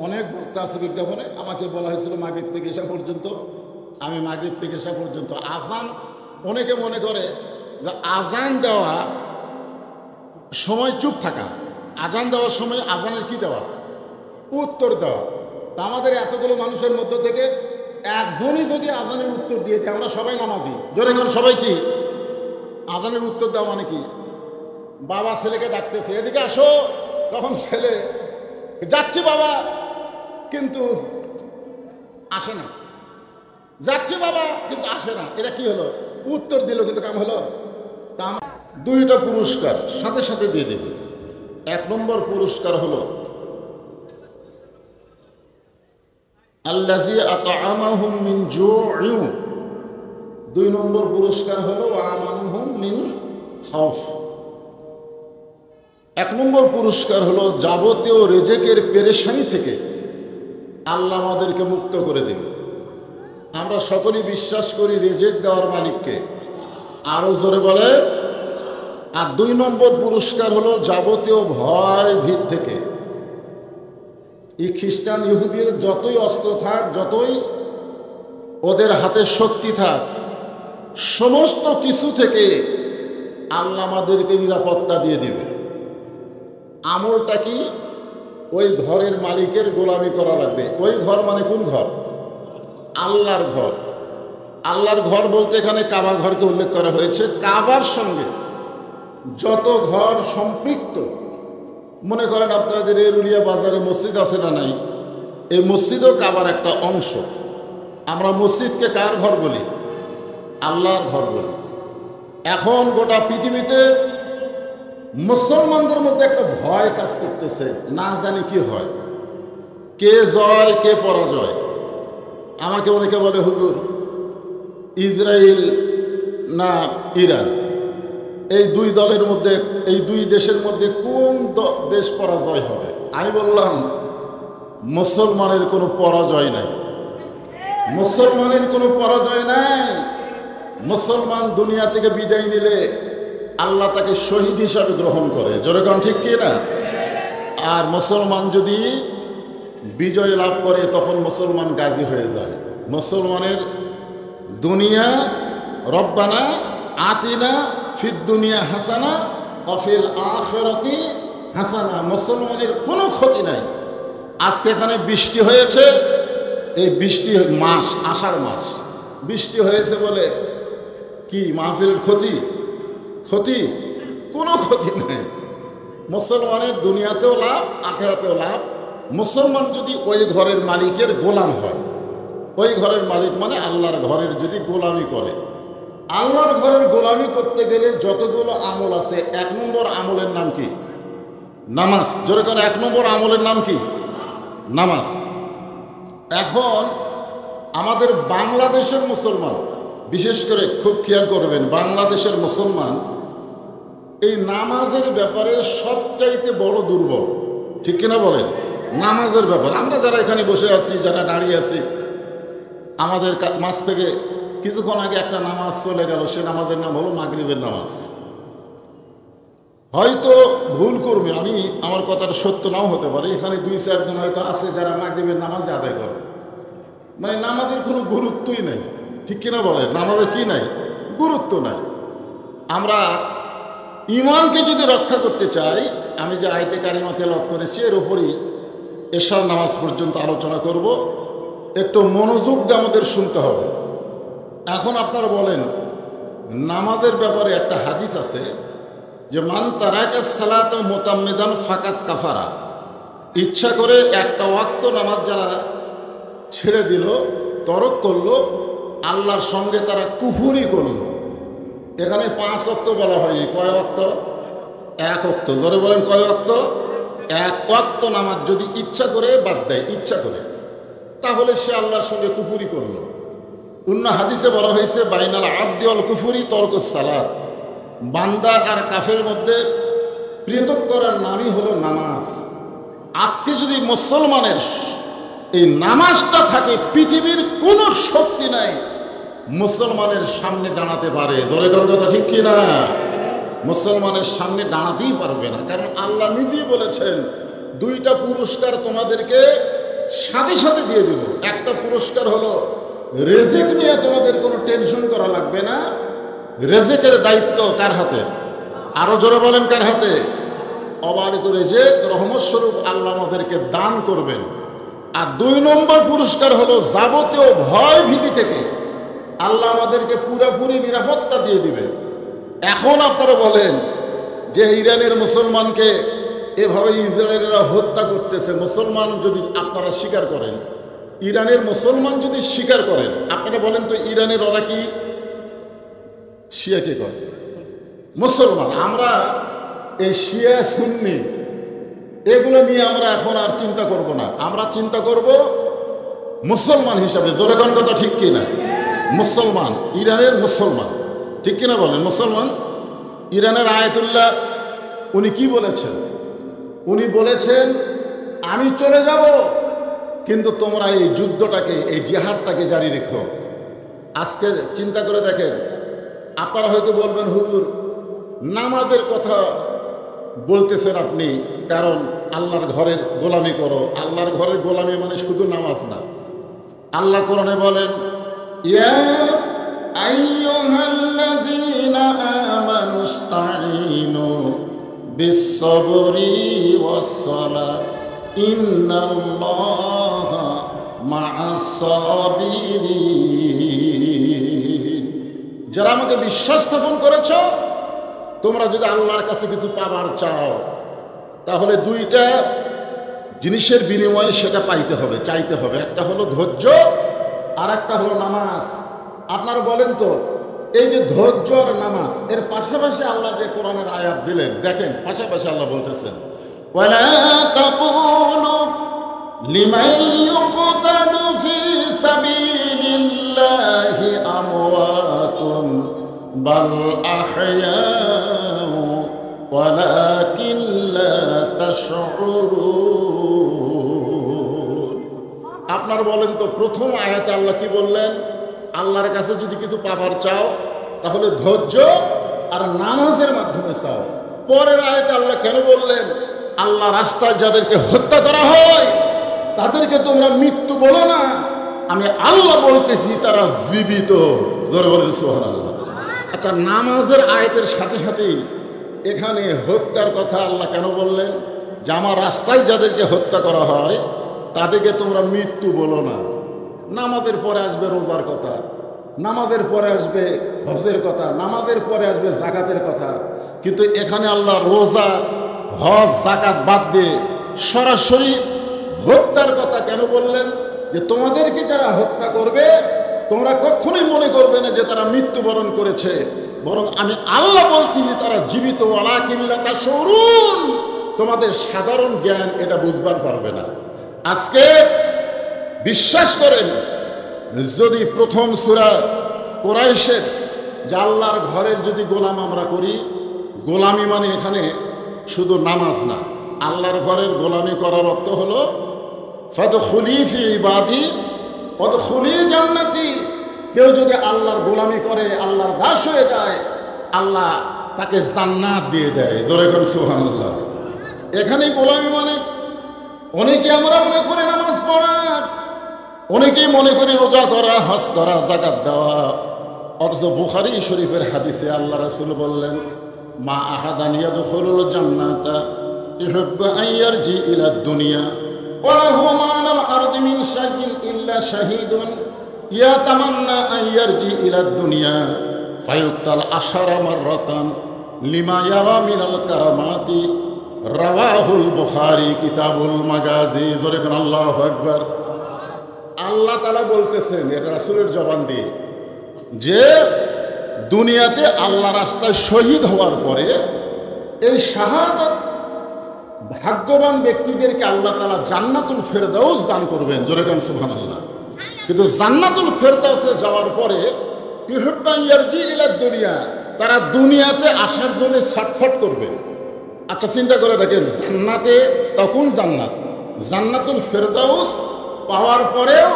অনেক বক্তা আছে বিজ্ঞাপনে। আমাকে বলা হয়েছিল মাগরিব থেকে এসা পর্যন্ত, আমি মাগরিব থেকে এসা পর্যন্ত। আজান অনেকে মনে করে যে আজান দেওয়া সময় চুপ থাকা, আজান দেওয়ার সময় আজানের কি দেওয়া? উত্তর দেওয়া। তা আমাদের এতগুলো মানুষের মধ্য থেকে একজনই যদি আজানের উত্তর দিয়ে দেয়, আমরা সবাই নামাজি। জোরে এখন সবাই কি আজানের উত্তর দেওয়া মানে কি? বাবা ছেলেকে ডাকতেছে, এদিকে আসো, তখন ছেলে যাচ্ছি বাবা, কিন্তু আসে না। যাচ্ছে বাবা কিন্তু আসে না। এটা কি হলো? উত্তর দিল কিন্তু কাম হলো? তা দুইটা পুরস্কার সাথে সাথে দিয়ে দেবে। 1 নম্বর পুরস্কার হলো আল্লাযী আত'আমাহুম মিন জু'ইন। 2 নম্বর পুরস্কার হলো আমানুহুম মিন খাউফ। 1 নম্বর পুরস্কার হলো যাবতীয় রিজিকের পেরেশানি থেকে আল্লাহ আমাদেরকে মুক্ত করে দেবে। আমরা সকলেই বিশ্বাস করি রিজিক দেওয়ার মালিককে, আরো জোরে বলে। আর 2 নম্বর পুরস্কার হলো যাবতীয় ভয় ভীত থেকে। এই খ্রিস্টান ইহুদির যতই অস্ত্র থাক, যতই ওদের হাতে শক্তি থাক, সমস্ত কিছু থেকে আল্লাহ আমাদেরকে নিরাপত্তা দিয়ে দিবে। আমলটা কি? ওই ঘরের মালিকের গোলামি করা লাগবে। ওই ঘর মানে কোন ঘর? আল্লাহর ঘর। আল্লাহর ঘর বলতে এখানে কাবা ঘরকে উল্লেখ করা হয়েছে। কাবার সঙ্গে যত ঘর সম্পৃক্ত, মনে করেন আপনাদের এরুলিয়া বাজারে মসজিদ আছে না নাই? এই মসজিদও কাবার একটা অংশ। আমরা মসজিদকে কার ঘর বলি? আল্লাহর ঘর বলি। এখন গোটা পৃথিবীতে মুসলমানদের মধ্যে একটা ভয় কাজ করতেছে, না জানি কি হয়, কে জয় কে পরাজয়। আমাকে অনেকে বলে হুজুর ইসরায়েল না ইরান, এই 2 দলের মধ্যে, এই 2 দেশের মধ্যে কোন দেশ পরাজয় হবে? আমি বললাম মুসলমানের কোনো পরাজয় নাই, মুসলমানের কোনো পরাজয় নাই। মুসলমান দুনিয়া থেকে বিদায় নিলে আল্লাহ তাকে শহীদ হিসাবে গ্রহণ করে। জোরে কোন ঠিক কি না? আর মুসলমান যদি বিজয় লাভ করে তখন মুসলমান গাজী হয়ে যায়। মুসলমানের দুনিয়া রব্বানা আতিনা ফিদ দুনিয়া হাসানা অফিল আখিরাতি হাসানা। মুসলমানের কোনো ক্ষতি নাই। আজকে এখানে বৃষ্টি হয়েছে, এই বৃষ্টি মাস আষাঢ় মাস বৃষ্টি হয়েছে বলে কি মাহফিলের ক্ষতি? ক্ষতি কোনো ক্ষতি নাই। মুসলমানের দুনিয়াতেও লাভ, আখিরাতেও লাভ। মুসলমান যদি ওই ঘরের মালিকের গোলাম হয়, ওই ঘরের মালিক মানে আল্লাহর ঘরের যদি গোলামি করে, আল্লাহর ঘরের গোলামি করতে গেলে যতগুলো আমল আছে, 1 নম্বর আমলের নাম কি? নামাজ। জোরে করে 1 নম্বর আমলের নাম কি? নামাজ। এখন আমাদের বাংলাদেশের মুসলমান, বিশেষ করে খুব খেয়াল করবেন, বাংলাদেশের মুসলমান এই নামাজের ব্যাপারে সবচাইতে বড় দুর্বল। ঠিক কিনা বলেন? নামাজের ব্যাপারে আমরা যারা এখানে বসে আছি, যারা দাঁড়িয়ে আছি, আমাদের মাঝ থেকে কিছুক্ষণ আগে একটা নামাজ চলে গেল, সে নামাজের নাম হলো মাগরিবের নামাজ। হয়তো ভুল করবে, আমি আমার কথাটা সত্য নাও হতে পারে। এখানে 2-4 জন হয়তো আছে যারা মাগরিবের নামাজ আদায় করে, মানে নামাজের কোনো গুরুত্বই নেই। ঠিক কিনা বলেন? নামাজের কি নাই? গুরুত্ব নাই। আমরা ইমানকে যদি রক্ষা করতে চাই, আমি যে আয়াতে কারিমা তেলাওয়াত করেছি এর উপরই এশার নামাজ পর্যন্ত আলোচনা করব। একটু মনোযোগ দিয়ে আমাদের শুনতে হবে। এখন আপনারা বলেন, নামাজের ব্যাপারে একটা হাদিস আছে যে মান তারাকা সালাত মুতাম্মিদান ফাকাত কাফারা, ইচ্ছা করে একটা ওয়াক্ত নামাজ যারা ছেড়ে দিল, তরক করলো, আল্লাহর সঙ্গে তারা কুফরি করলো। এখানে 5 ওয়াক্ত বলা হয়নি, কয় ওয়াক্ত? 1 ওয়াক্ত। ধরে বলেন কয় ওয়াক্ত? 1 ওয়াক্ত নামাজ যদি ইচ্ছা করে বাদ দেয়, ইচ্ছা করে, তাহলে সে আল্লাহর সঙ্গে কুফরি করলো। অন্য হাদিসে বলা হয়েছে বাইনাল আবদি ওয়াল কুফরি তরকুস সালাত, বান্দা আর কাফের মধ্যে পৃথক করার নামই হলো নামাজ। আজকে যদি মুসলমানের এই নামাজটা থাকে, পৃথিবীর কোনো শক্তি নাই মুসলমানের সামনে দাঁড়াতে পারে। ধরে কোন কথা ঠিক কি না? মুসলমানের সামনে দাঁড়াতেই পারবে না, কারণ আল্লাহ নিজেই বলেছেন 2টা পুরস্কার তোমাদেরকে সাথে সাথে দিয়ে দিব। একটা পুরস্কার হলো রেজেক নিয়ে তোমাদের কোনো টেনশন করা লাগবে না। রেজেকের দায়িত্ব কার হাতে? আরো জোরে বলেন কার হাতে? অবারিত রেজেক রহমত স্বরূপ আল্লাহ আমাদেরকে দান করবেন। আর 2 নম্বর পুরস্কার হলো যাবতীয় ভয় ভীতি থেকে আল্লাহ আমাদেরকে পুরোপুরি নিরাপত্তা দিয়ে দিবে। এখন আপনারা বলেন যে ইরানের মুসলমানকে এভাবে ইসরায়েলিরা হত্যা করতেছে, মুসলমান যদি আপনারা স্বীকার করেন, ইরানের মুসলমান যদি স্বীকার করেন, আপনারা বলেন তো ইরানের ওরা কি শিয়া কে করে? মুসলমান। আমরা এই শিয়া সুন্নি এগুলো নিয়ে আমরা এখন আর চিন্তা করব না, আমরা চিন্তা করব মুসলমান হিসাবে। জোরে কোন কথা ঠিক কিনা? মুসলমান, ইরানের মুসলমান, ঠিক কিনা বলেন? মুসলমান। ইরানের আয়াতুল্লাহ উনি কি বলেছেন? উনি বলেছেন আমি চলে যাব, কিন্তু তোমরা এই যুদ্ধটাকে, এই জিহাদটাকে জারি রেখো। আজকে চিন্তা করে দেখেন, আপনারা হয়তো বলবেন হুজুর নামাজের কথা বলতেছেন আপনি, কারণ আল্লাহর ঘরের গোলামি করো। আল্লাহর ঘরের গোলামি মানে শুধু নামাজ না। আল্লাহ কোরআনে বলেন ইয়া আইয়ুহাল্লাযীনা আমানুস্তাঈনু বিস-সাবরি ওয়াস-সালাত ইন্নাল্লাহা মা'আস-সাবিরিন। যারা আমাকে বিশ্বাস স্থাপন করেছ, তোমরা যদি আল্লাহর কাছে কিছু পাবার চাও, তাহলে 2টা জিনিসের বিনিময়ে সেটা পাইতে হবে, চাইতে হবে। একটা হলো ধৈর্য, আর একটা হলো নামাজ। আপনারা বলেন তো, এই যে ধৈর্য আর নামাজ, এর পাশাপাশি আল্লাহ যে কোরআনের আয়াত দিলেন, দেখেন পাশাপাশি আল্লাহ বলতেছেন ওয়ালা তাকুলু লিমান ইউকতালু ফি সাবিলিল্লাহি আমওয়াতুন বাল আহয়াউ ওয়ালাকিন লা তাশউরুন। আপনারা বলেন তো, প্রথম আয়াতে আল্লাহ কি বললেন? আল্লাহর কাছে যদি কিছু পাবার চাও, তাহলে ধৈর্য আর নামাজের মাধ্যমে চাও। পরের আয়াতে আল্লাহ কেন বললেন আল্লাহ রাস্তায় যাদেরকে হত্যা করা হয় তাদেরকে তোমরা মৃত্যু বলো না, আমি আল্লাহ বলতেছি তারা জীবিত। জোরে বলেন সুবহানাল্লাহ। আচ্ছা, নামাজের আয়াতের সাথে সাথেই এখানে হত্যার কথা আল্লাহ কেন বললেন? যে আমার রাস্তায় যাদেরকে হত্যা করা হয় তাদেরকে তোমরা মৃত্যু বলো না। নামাজের পরে আসবে রোজার কথা, নামাজের পরে আসবে হজের কথা, নামাজের পরে আসবে যাকাতের কথা, কিন্তু এখানে আল্লাহ রোজা, হজ, যাকাত বাদ দিয়ে সরাসরি হত্যার কথা কেন বললেন? যে তোমাদেরকে যারা হত্যা করবে তোমরা কখনোই মনে করবে না যে তারা মৃত্যুবরণ করেছে, বরং আমি আল্লাহ বলতেছি তারা জীবিত। ওয়ালাকিন লা তাশউরুন। তোমাদের সাধারণ জ্ঞান এটা বুঝবার পারবে না। আজকে বিশ্বাস করেন, যদি প্রথম সূরা কুরাইশের যে আল্লাহর ঘরের যদি গোলাম আমরা করি, গোলামি মানে এখানে শুধু নামাজ না, আল্লাহর ঘরের গোলামি করার অর্থ হলো ফাদখুলি ফি ইবাদি ওয়াদখুলি জান্নাতি। কেউ যদি আল্লাহর গোলামি করে, আল্লাহর দাস হয়ে যায়, আল্লাহ তাকে জান্নাত দিয়ে দেয়। জোরে কোন সুবহানাল্লাহ। এখানে গোলামি মানে অনেকে আমরা মনে করে নামাজ পড়া, অনেকেই মনে করি রোজা করা, হজ করা, যাকাত দেওয়া, অথচ বুখারী শরীফের হাদিসে আল্লাহ রাসূল বললেন, মা আহাদান ইয়াদখুলুল জান্নাতা ইউহিব্বু আন ইয়ারজি ইলা দুনিয়া ওয়া লাহু মা আলাল আরদি মিন শাইইন ইল্লা শাহীদুন ইয়াতামান্না আন ইয়ারজি ইলা দুনিয়া ফায়ুক্তাল আশারা মাররাতান লিমা ইয়ারা মিনাল কারামাতি। রাওয়াহুল বুখারী কিতাবুল মাগাজি। জোরে কোন আল্লাহু আকবার। আল্লাহ তাআলা বলতেছেন, এটা রাসূলের জবান দিয়ে, যে দুনিয়াতে আল্লাহ রাস্তায় শহীদ হওয়ার পরে এই শাহাদাত ভাগ্যবান ব্যক্তিদেরকে আল্লাহ তাআলা জান্নাতুল ফেরদাউস দান করবেন। জোরে কোন সুবহানাল্লাহ। কিন্তু জান্নাতুল ফেরদাউসে যাওয়ার পরে ইউহিব্বু আন ইয়ারজি ইলা দুনিয়া, তারা দুনিয়াতে আসার জন্য ছটফট করবে। আচ্ছা চিন্তা করে দেখেন, জান্নাতে তখন জান্নাতুল ফেরদাউস পাওয়ার পরেও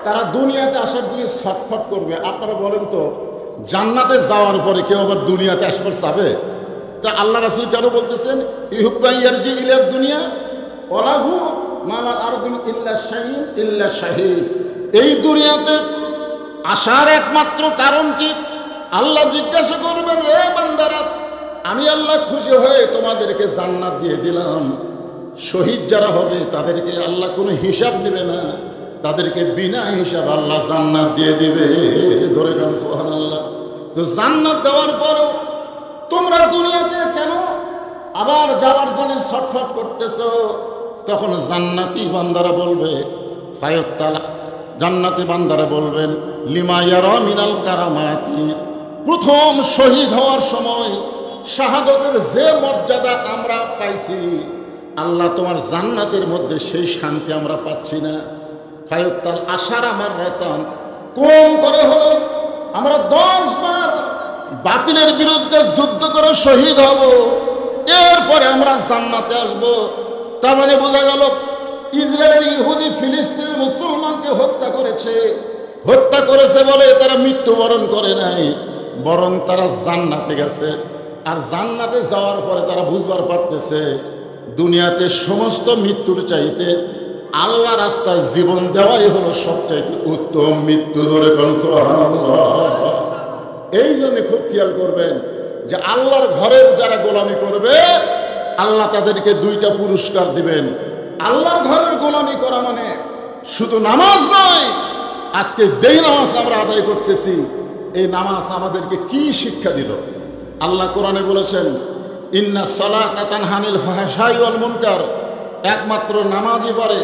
তারা দুনিয়াতে আসার জন্য ছটফট করবে। আপনারা বলেন তো, জান্নাতে যাওয়ার পরে কেউ আবার দুনিয়াতে আসবার চাবে? তা আল্লাহ রাসূল কেন বলতেছেন ইউহিব্বু আন ইয়ারজি ইলা দুনিয়া ওয়া লাহু মা আলাল আরদি ইল্লা শাইইন ইল্লা শাহীদ। এই দুনিয়াতে আসার একমাত্র কারণ কি? আল্লাহ জিজ্ঞাসা করবেন, রে বান্দারা, আমি আল্লাহ খুশি হয়ে তোমাদেরকে জান্নাত দিয়ে দিলাম, শহীদ যারা হবে তাদেরকে আল্লাহ কোনো হিসাব নেবে না, তাদেরকে বিনা হিসাব আল্লাহ জান্নাত দিয়ে দিবে। ধরে গেল সুবহানাল্লাহ। তো জান্নাত দেওয়ার পরও তোমরা দুনিয়াতে কেন আবার যাওয়ার জন্য ছটফট করতেছো? তখন জান্নাতি বান্দারা বলবে, ফায়ুক্তাল, জান্নাতি বান্দারা বলবেন, লিমা ইয়ারা মিনাল কারামাতি, প্রথম শহীদ হওয়ার সময় শাহাদতের যে মর্যাদা আমরা পাইছি, আল্লাহ তোমার জান্নাতের মধ্যে সেই শান্তি আমরা পাচ্ছি না। ফায়ুক্তাল আশারা মাররাতান, কম করে হলো আমরা 10 বার বাতিলের বিরুদ্ধে যুদ্ধ করে শহীদ হব, এরপরে আমরা জান্নাতে আসব। তার মানে বোঝা গেল ইসরায়েলের ইহুদি ফিলিস্তিনের মুসলমানকে হত্যা করেছে বলে তারা মৃত্যুবরণ করে নাই, বরং তারা জান্নাতে গেছে। আর জান্নাতে যাওয়ার পরে তারা বুঝবার পারতেছে দুনিয়াতে সমস্ত মৃত্যুর চাইতে আল্লাহ রাস্তায় জীবন দেওয়াই হলো সবচাইতে উত্তম মৃত্যু। ধরে সুবহানাল্লাহ। এই জন্য খুব খেয়াল করবেন যে আল্লাহর ঘরের যারা গোলামি করবে আল্লাহ তাদেরকে 2টা পুরস্কার দিবেন। আল্লাহর ঘরের গোলামি করা মানে শুধু নামাজ নয়। আজকে যেই নামাজ আমরা আদায় করতেছি, এই নামাজ আমাদেরকে কি শিক্ষা দিল? আল্লাহ কোরআনে বলেছেন, ইন্নাস সালাতা তানহা আনিল ফাহশাই ওয়াল মুনকার, একমাত্র নামাজই পারে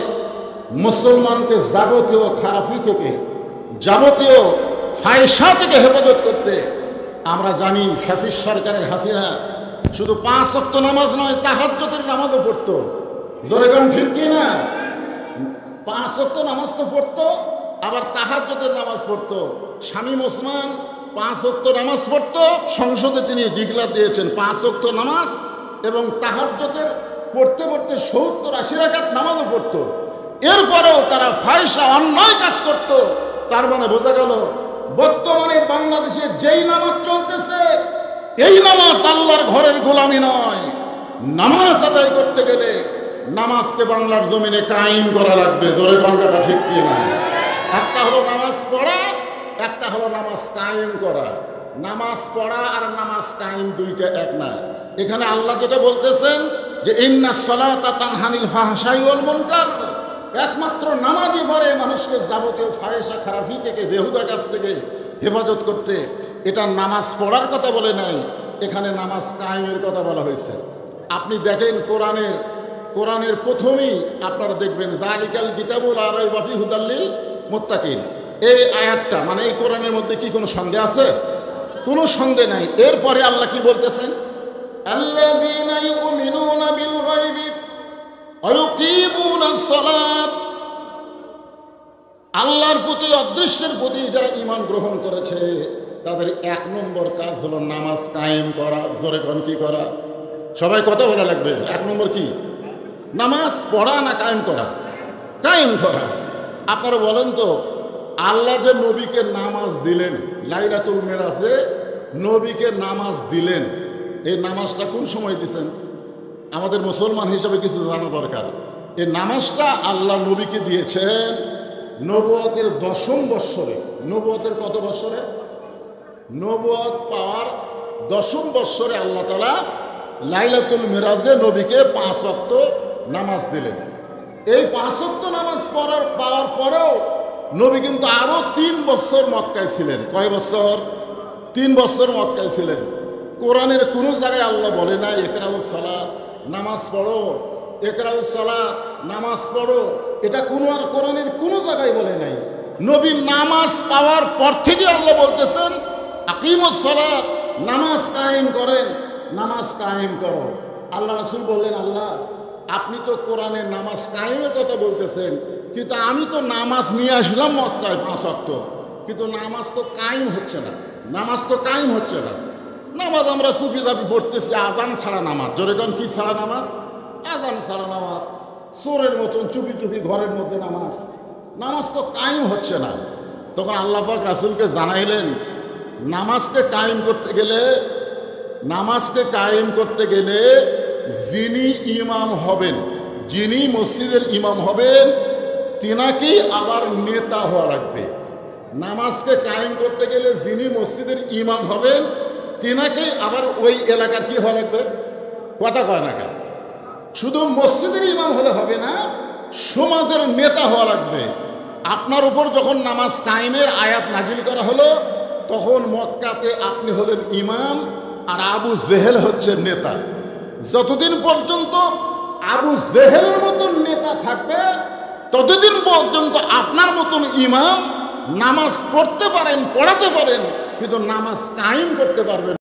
মুসলমানকে যাবতীয় খারাপি থেকে, যাবতীয় ফায়সা থেকে হেফাজত করতে। আমরা জানি ফ্যাসিস্ট সরকারের হাসিনা শুধু 5 ওয়াক্ত নামাজ নয়, তাহাজ্জুদের নামাজও পড়তো। জোরে কোন ঠিক কি না? 5 ওয়াক্ত নামাজ তো পড়তো, আবার তাহাজ্জুদের নামাজ পড়তো। শামীম ওসমান 5 ওয়াক্ত নামাজ পড়তো, সংসদে তিনি ডিক্লার দিয়েছেন 5 ওয়াক্ত নামাজ, এবং তাহাজ্জুদের পড়তে 70-80 রাকাত নামাজও পড়তো। এরপরেও তারা ফায়সা অন্যায় কাজ করত। তার মানে বোঝা গেল বর্তমানে বাংলাদেশে যেই নামাজ চলতেছে, এই নামাজ আল্লাহর ঘরের গোলামি নয়। নামাজ আদায় করতে গেলে নামাজকে বাংলার জমিনে কায়েম করা লাগবে। জোরে বাংলাটা ঠিক কি না? একটা হলো নামাজ পড়া, একটা হলো নামাজ কায়েম করা। নামাজ পড়া আর নামাজ কায়েম 2টা এক না। এখানে আল্লাহ যেটা বলতেছেন যে ইন্নাস সালাতা তানহা আনিল ফাহশাই ওয়াল মুনকার, একমাত্র নামাজই পারে মানুষকে যাবতীয় ফায়সা খারাপি থেকে, বেহুদা কাজ থেকে হেফাজত করতে। এটা নামাজ পড়ার কথা বলে নাই, এখানে নামাজ কায়েমের কথা বলা হয়েছে। আপনি দেখেন কোরআনের প্রথমেই আপনারা দেখবেন জালিকাল কিতাবুল লা রাইবা ফীহি হুদাল লিল মুত্তাকিন। এই আয়াতটা মানে এই কোরআনের মধ্যে কি কোনো সন্দেহ আছে? কোনো সন্দেহ নাই। এরপরে আল্লাহ কি বলতেছেন? আল্লাযীনা ইউমিনুনা বিল গায়বি ওয়া ইউকিমুনাস সালাত, আল্লাহর প্রতি, অদৃশ্যের প্রতি যারা ঈমান গ্রহণ করেছে তাদের 1 নম্বর কাজ হলো নামাজ কায়েম করা। জোরে কোন কি করা? সবাই কথা বলা লাগবে। 1 নম্বর কি? নামাজ পড়া না কায়েম করা? কায়েম করা। আপনারা বলেন তো, আল্লাহ যে নবীকে নামাজ দিলেন, লাইলাতুল মেরাজে নবীকে নামাজ দিলেন, এই নামাজটা কোন সময় দিয়েছেন? আমাদের মুসলমান হিসাবে কিছু জানা দরকার। এই নামাজটা আল্লাহ নবীকে দিয়েছেন নবুয়তের 10ম বৎসরে, নবুয়তের কত বৎসরে? নবুয়ত পাওয়ার 10ম বৎসরে আল্লাহ তাআলা লাইলাতুল মিরাজে নবীকে 5 ওয়াক্ত নামাজ দিলেন। এই 5 ওয়াক্ত নামাজ পাওয়ার পরেও নবী কিন্তু আরো 3 বছর মক্কায় ছিলেন। কয় বছর? 3 বছর মক্কায় ছিলেন। কোরআনের কোনো জায়গায় আল্লাহ বলে নাই ইকরাউস সালাত, নামাজ পড়ো, ইকরাউস সালাত, নামাজ পড়ো। এটা কোরআনের কোনো জায়গায় বলে নাই। নবী নামাজ পাওয়ার পর থেকে আল্লাহ বলতেছেন আকিমুস সালাত, নামাজ কায়েম করেন, নামাজ কায়েম করো। আল্লাহ রাসূল বললেন, আল্লাহ আপনি তো কোরআনে নামাজ কায়েমের কথা বলতেছেন, কিন্তু আমি তো নামাজ নিয়ে আসলাম মক্কায় 5 ওয়াক্ত, কিন্তু নামাজ তো কায়েম হচ্ছে না, নামাজ তো কায়েম হচ্ছে না। নামাজ আমরা চুপি চাপি পড়তেছি, আজান ছাড়া নামাজ। জোরে কোন কি ছাড়া নামাজ? আজান ছাড়া নামাজ, চোরের মতন চুপি চুপি ঘরের মধ্যে নামাজ, নামাজ তো কায়েম হচ্ছে না। তখন আল্লাহ পাক রাসূলকে জানাইলেন, নামাজকে কায়েম করতে গেলে যিনি ইমাম হবেন, যিনি মসজিদের ইমাম হবেন, তিনাকেই আবার নেতা হওয়া লাগবে। নামাজকে কায়েম করতে গেলে যিনি মসজিদের ইমাম হবেন, তিনাকেই আবার ওই এলাকার কি হওয়া লাগবে? কথা কয় না কেন? শুধু মসজিদের ইমাম হলে হবে না, সমাজের নেতা হওয়া লাগবে। আপনার উপর যখন নামাজ কায়েমের আয়াত নাজিল করা হলো, তখন মক্কাতে আপনি হলেন ইমাম আর আবু জেহেল হচ্ছে নেতা। যতদিন পর্যন্ত আবু জেহেলের মতন নেতা থাকবে, ততদিন পর্যন্ত আপনার মতন ইমাম নামাজ পড়তে পারেন, পড়াতে পারেন, কিন্তু নামাজ কায়েম করতে পারবেন।